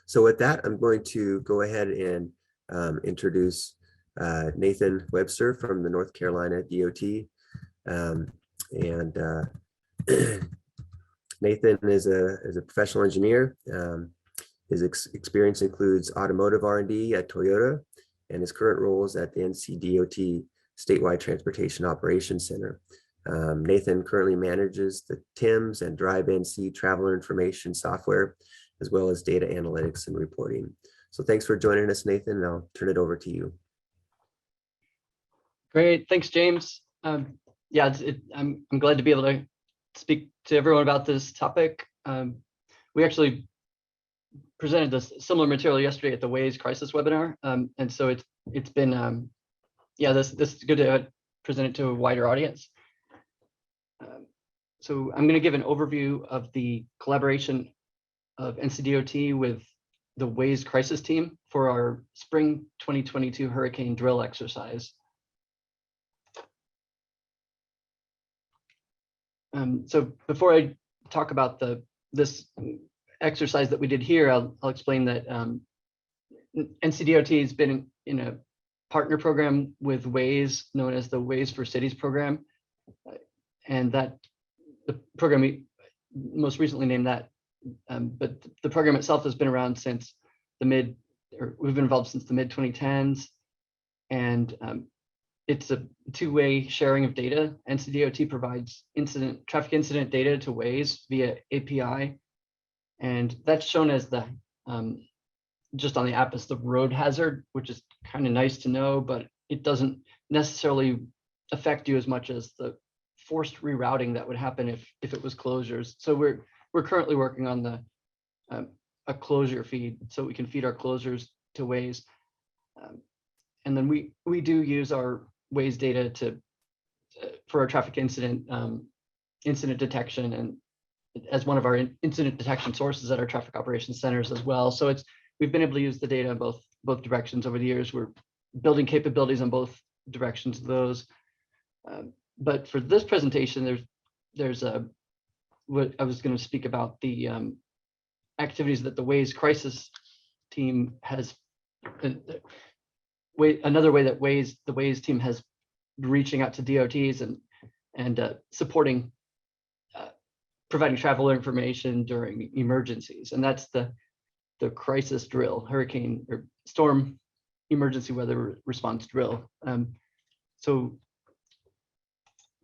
So with that, I'm going to go ahead and introduce Nathan Webster from the North Carolina DOT. And Nathan is a professional engineer. His experience includes automotive R&D at Toyota, and his current role is at the Ncdot Statewide Transportation Operations Center. Nathan currently manages the TIMS and Drive NC traveler information software, as well as data analytics and reporting. So thanks for joining us, Nathan, and I'll turn it over to you. Great, thanks, James. Yeah, I'm glad to be able to speak to everyone about this topic. We actually presented this similar material yesterday at the Waze crisis webinar, and so it's been yeah, this is good to present it to a wider audience. So I'm going to give an overview of the collaboration of Ncdot with the Waze crisis team for our spring 2022 hurricane drill exercise. So before I talk about this exercise that we did here, I'll explain that Ncdot has been in a partner program with Waze, known as the Waze for Cities program, and that the program we most recently named that, but the program itself has been around since we've been involved since the mid-2010s, and it's a two-way sharing of data. Ncdot provides traffic incident data to Waze via API, and that's shown as the just on the app as the road hazard, which is kind of nice to know, but it doesn't necessarily affect you as much as the forced rerouting that would happen if it was closures. So we're currently working on a closure feed, so we can feed our closures to Waze, and then we do use our Waze data for our traffic incident detection, and as one of our incident detection sources at our traffic operations centers as well. So we've been able to use the data in both directions over the years. We're building capabilities on both directions of those. But for this presentation, there's what I was going to speak about the activities that the Waze crisis team has. Another way that the Waze team has reaching out to DOTs and supporting providing travel information during emergencies, and that's the crisis drill, hurricane or storm emergency weather response drill. So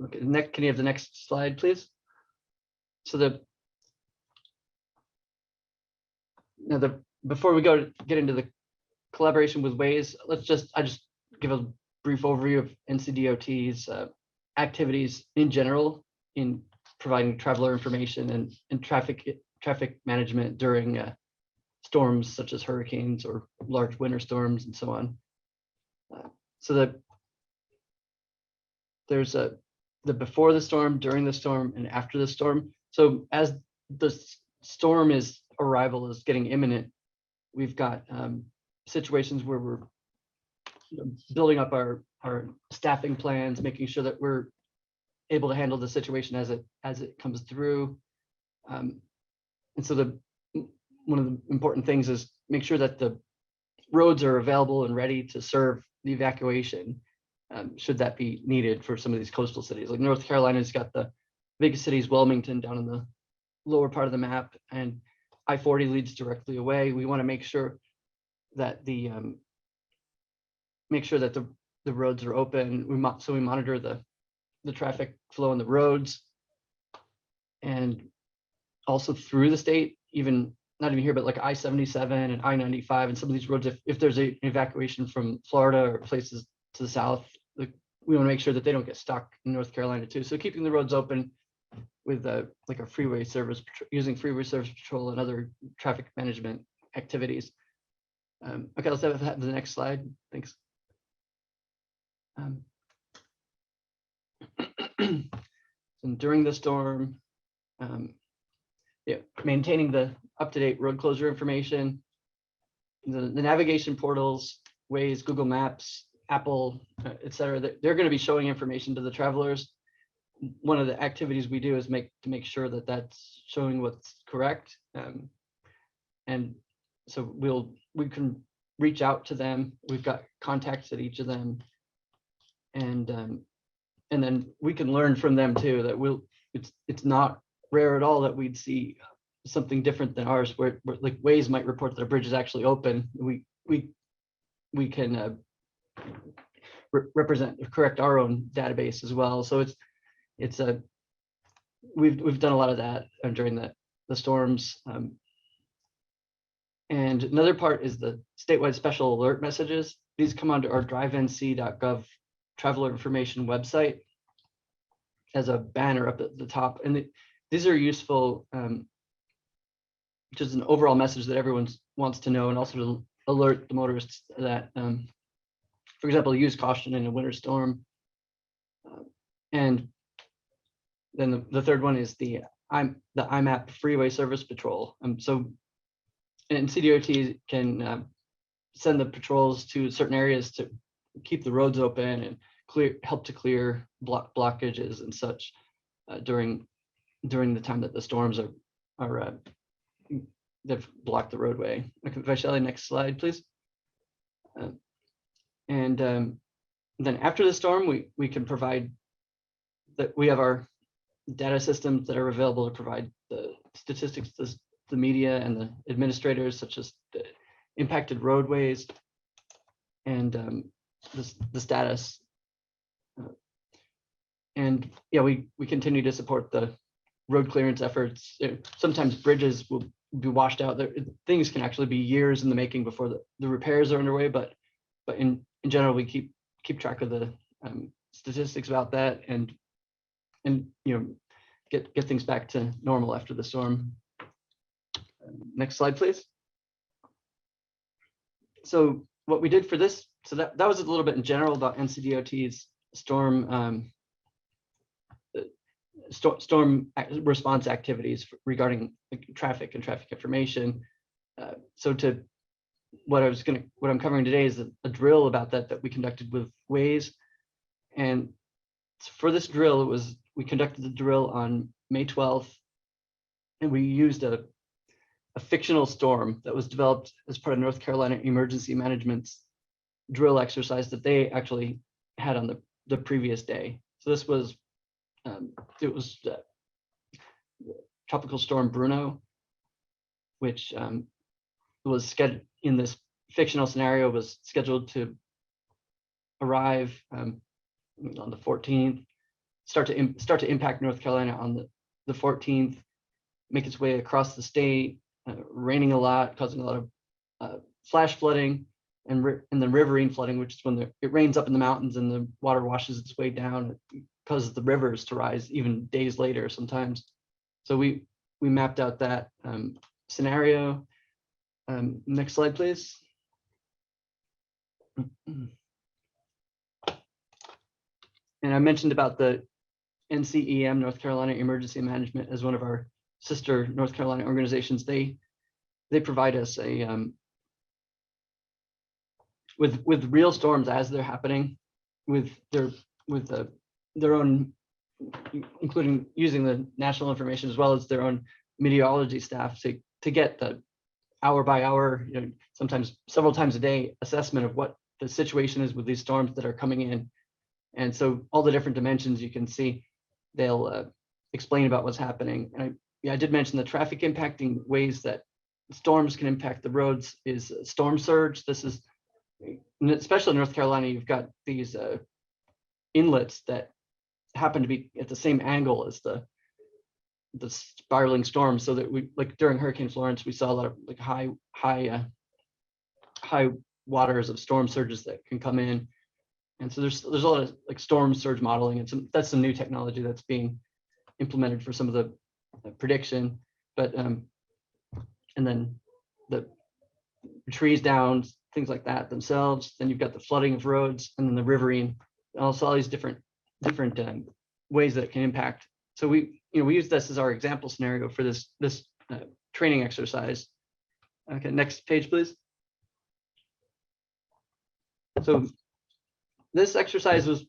okay, can you have the next slide, please? So before we get into the collaboration with Waze, I just give a brief overview of Ncdot's activities in general in providing traveler information and traffic management during storms such as hurricanes or large winter storms and so on. So there's the before the storm, during the storm, and after the storm. So as the storm arrival is getting imminent, we've got situations where we're building up our staffing plans, making sure that we're able to handle the situation as it comes through. And so one of the important things is make sure that the roads are available and ready to serve the evacuation, should that be needed for some of these coastal cities. Like North Carolina's got the biggest cities, Wilmington, down in the lower part of the map, and I-40 leads directly away. We want to make sure that the roads are open. So we monitor the traffic flow on the roads, and also through the state, not even here, but like I-77 and I-95 and some of these roads, if there's an evacuation from Florida or places to the south, we want to make sure that they don't get stuck in North Carolina too. So keeping the roads open with like a freeway service, using freeway service patrol and other traffic management activities. Okay, let's have the next slide. Thanks. And during the storm, maintaining the up-to-date road closure information, the navigation portals, Waze, Google Maps, Apple, et cetera, they're going to be showing information to the travelers. One of the activities we do is to make sure that that's showing what's correct. And So we can reach out to them. We've got contacts at each of them, and then we can learn from them too. That it's not rare at all that we'd see something different than ours, where like Waze might report that a bridge is actually open. We can correct our own database as well. So we've done a lot of that during the storms. And another part is the statewide special alert messages. These come onto our drivenc.gov traveler information website as a banner up at the top. And these are useful, just an overall message that everyone wants to know, and also to alert the motorists that, for example, use caution in a winter storm. And then the third one is the IMAP freeway service patrol. So Ncdot can send the patrols to certain areas to keep the roads open and help to clear blockages and such during the time that the storms are they've blocked the roadway. Okay, Vaishali, next slide, please. And then after the storm, we can provide that. We have our data systems that are available to provide the statistics to the media and the administrators, such as the impacted roadways and the status. And yeah, we continue to support the road clearance efforts. Sometimes bridges will be washed out. Things can actually be years in the making before the repairs are underway, but in general, we keep track of the statistics about that and get things back to normal after the storm. Next slide, please. So what we did for this, so that was a little bit in general about Ncdot's storm response activities regarding traffic and traffic information. So what I'm covering today is a drill about that we conducted with Waze. And for this drill, we conducted the drill on May 12th, and we used a fictional storm that was developed as part of North Carolina Emergency Management's drill exercise that they actually had on the previous day. So this was Tropical Storm Bruno, which was scheduled in this fictional scenario, was scheduled to arrive on the 14th, start to impact North Carolina on the 14th, make its way across the state, raining a lot, causing a lot of flash flooding and then riverine flooding, which is when it rains up in the mountains and the water washes its way down. It causes the rivers to rise even days later sometimes. So we mapped out that scenario. Next slide, please. And I mentioned about the NCEM, North Carolina Emergency Management, as one of our sister North Carolina organizations. They provide us with real storms as they're happening, with their own, including using the national information as well as their own meteorology staff to get the hour by hour, sometimes several times a day assessment of what the situation is with these storms that are coming in. And so all the different dimensions you can see, they'll explain about what's happening. And I did mention the traffic impacting ways that storms can impact the roads is storm surge. This is, especially in North Carolina, you've got these inlets that happen to be at the same angle as the spiraling storm, so that like during Hurricane Florence, we saw a lot of like high waters of storm surges that can come in. And so there's a lot of like storm surge modeling, and that's some new technology that's being implemented for some of the prediction. But and then the trees down, things like that themselves. Then you've got the flooding of roads, and then the riverine, and also all these different ways that it can impact. So we use this as our example scenario for this training exercise. Okay, next page, please. So this exercise was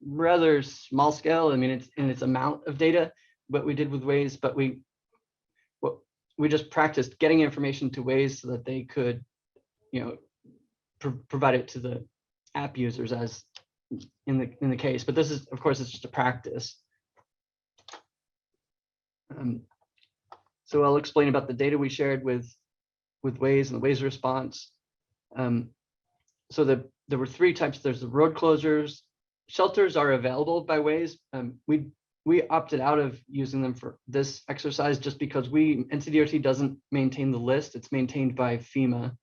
rather small scale. I mean, it's in its amount of data, what we did with Waze, but we just practiced getting information to Waze so that they could, provide it to the app users as in the case. But this is, of course, it's just a practice. So I'll explain about the data we shared with Waze and the Waze response. So there were three types. There's the road closures. Shelters are available by Waze. We opted out of using them for this exercise just because NCDOT doesn't maintain the list. It's maintained by FEMA.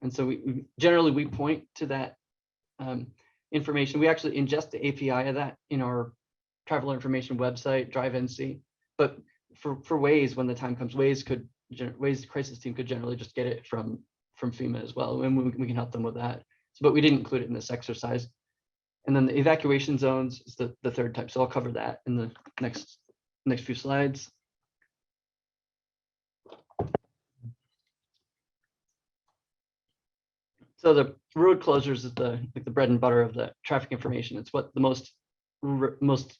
And so we generally point to that information. We actually ingest the API of that in our travel information website, Drive NC. But for Waze, when the time comes, Waze crisis team could generally just get it from FEMA as well, and we can help them with that. But we didn't include it in this exercise. And then the evacuation zones is the third type. So I'll cover that in the next few slides. So the road closures is the bread and butter of the traffic information. It's what the most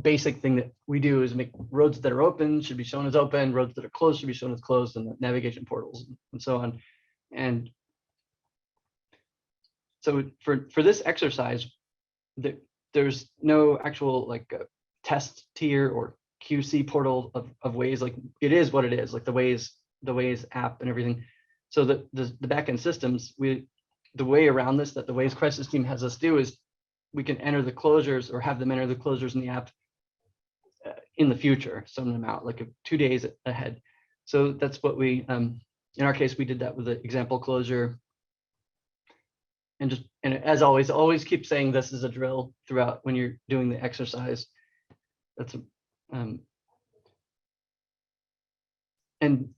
basic thing that we do is make roads that are open should be shown as open, roads that are closed should be shown as closed, and the navigation portals and so on. And so for this exercise, there's no actual like test tier or QC portal of Waze. Like it is what it is, like the Waze app and everything. So the backend systems, the way around this that the Waze crisis team has us do is we can enter the closures or have them enter the closures in the app in the future, some amount like 2 days ahead. So that's what we, in our case, we did that with the example closure. And as always keep saying this is a drill throughout when you're doing the exercise. That's and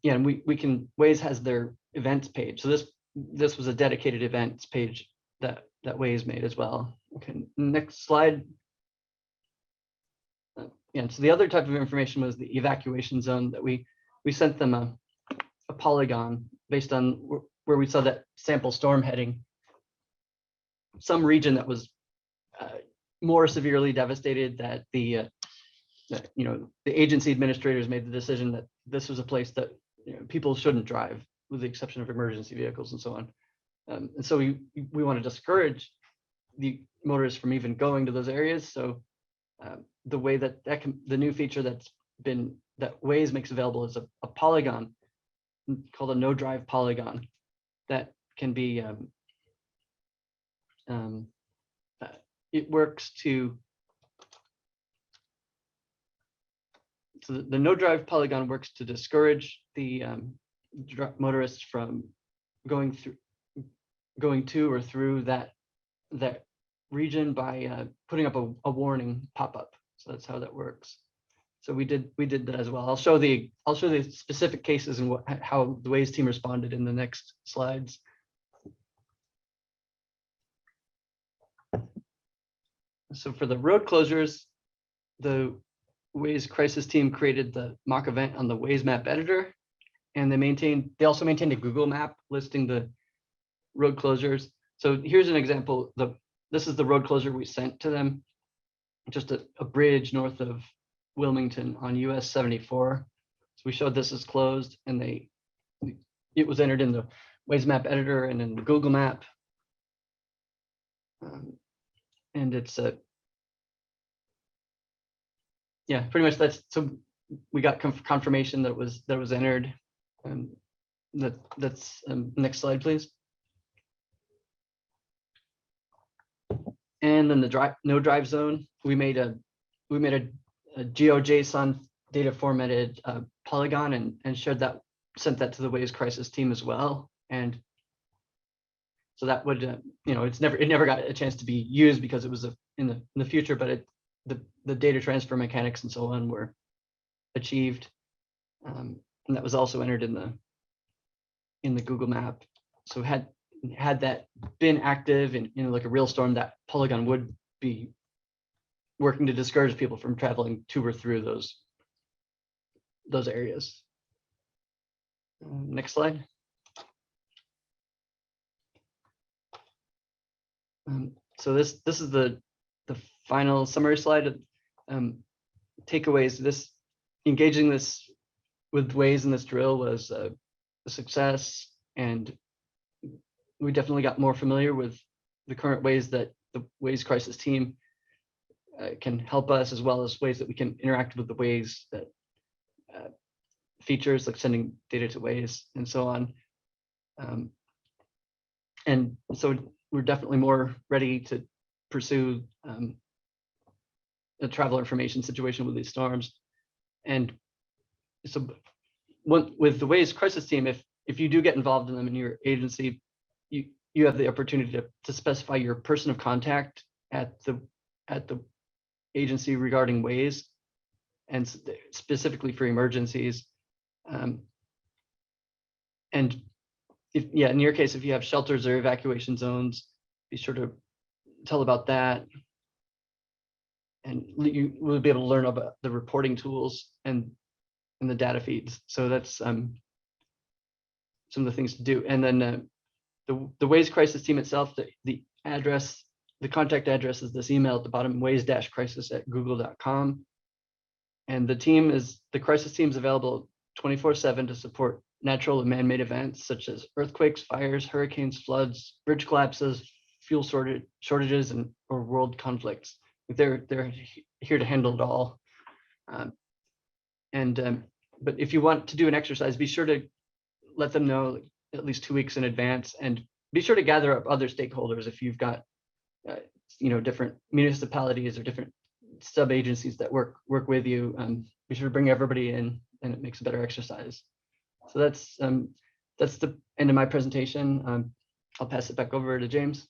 yeah, Waze has their events page. So this was a dedicated events page that Waze made as well. Okay, next slide. Yeah, so the other type of information was the evacuation zone that we sent them a polygon based on where we saw that sample storm heading. Some region that was more severely devastated, that the agency administrators made the decision that this was a place that people shouldn't drive, with the exception of emergency vehicles and so on. And so we want to discourage the motorists from even going to those areas. So the way the new feature that Waze makes available is a polygon called a no drive polygon that can be it works to, so the no drive polygon works to discourage the motorists from going to or through that region by putting up a warning pop-up. So that's how that works. So we did that as well. I'll show the specific cases and how the Waze team responded in the next slides. So for the road closures, the Waze crisis team created the mock event on the Waze map editor, and they also maintained a Google map listing the road closures. So here's an example. This is the road closure we sent to them, just a bridge north of Wilmington on US 74. So we showed this is closed, and it was entered in the Waze map editor and in the Google map. And it's yeah, pretty much that's, so we got confirmation that it was entered. That's next slide, please. And then the no drive zone, we made a GeoJSON data formatted polygon and sent that to the Waze crisis team as well. And so that would, it never got a chance to be used because it was in the future, but the data transfer mechanics and so on were achieved. And that was also entered in the Google map. So had that been active in like a real storm, that polygon would be working to discourage people from traveling to or through those areas. Next slide. So this is the final summary slide. Takeaways: engaging this with Waze in this drill was a success, and we definitely got more familiar with the current ways that the Waze crisis team can help us, as well as ways that we can interact with the Waze that features like sending data to Waze and so on. And so we're definitely more ready to pursue the travel information situation with these storms. And so with the Waze crisis team, if you do get involved in them in your agency, you have the opportunity to specify your person of contact at the agency regarding Waze, and specifically for emergencies. And in your case, if you have shelters or evacuation zones, be sure to tell about that. And you will be able to learn about the reporting tools and the data feeds. So that's some of the things to do. And then the Waze crisis team itself, the address, the contact address is this email at the bottom, waze-crisis@google.com. And the crisis team is available 24/7 to support natural and man-made events such as earthquakes, fires, hurricanes, floods, bridge collapses, fuel shortages, or world conflicts. They're here to handle it all. But if you want to do an exercise, be sure to let them know at least 2 weeks in advance, and be sure to gather up other stakeholders if you've got different municipalities or different sub agencies that work with you. Be sure to bring everybody in, and it makes a better exercise. So that's the end of my presentation. I'll pass it back over to James.